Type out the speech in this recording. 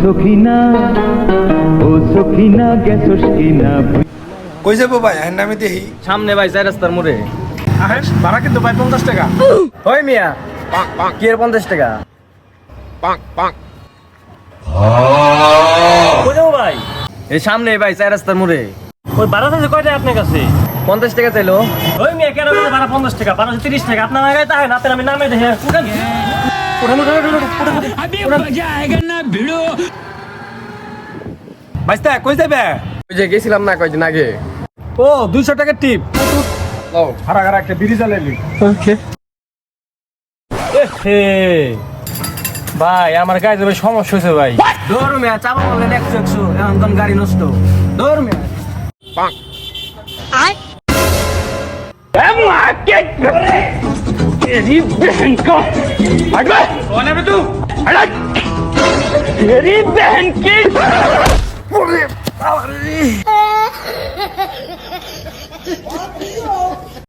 সখিনা ও সখিনা গেছস কিনা। কই যাবো ভাই হ্যাঁ আমি দেখি সামনে ভাই 4 রাস্তার মোড়ে। হ্যাঁ ভাড়া কিন্তু ভাই 50 টাকা। ওই মিয়া কি এর 50 টাকা? কই যাবো ভাই? এই সামনে ভাই 4 রাস্তার মোড়ে। ওই ভাড়া আছে কয়টা আপনার কাছে? 50 টাকা চাইলো। ওই মেয়ে কেন বলে ভাড়া 50 টাকা, ভাড়া 30 টাকা। আপনার আগে তাই না, আমি নামে দেখে উঠেন ভাইস্তা কই যাবে? ওই যে গেছিলাম না কয়দিন আগে। ও 200 টাকা টিপ। ও হারা হারা একটা বিড়ি জ্বালাইলি। ভাই আমার গায়ে যাবে সমস্যা হয়েছে ভাই। দৌড় মিয়া, চাপা বললেন 100 এখন কোন গাড়ি নষ্ট। দৌড় মিয়া।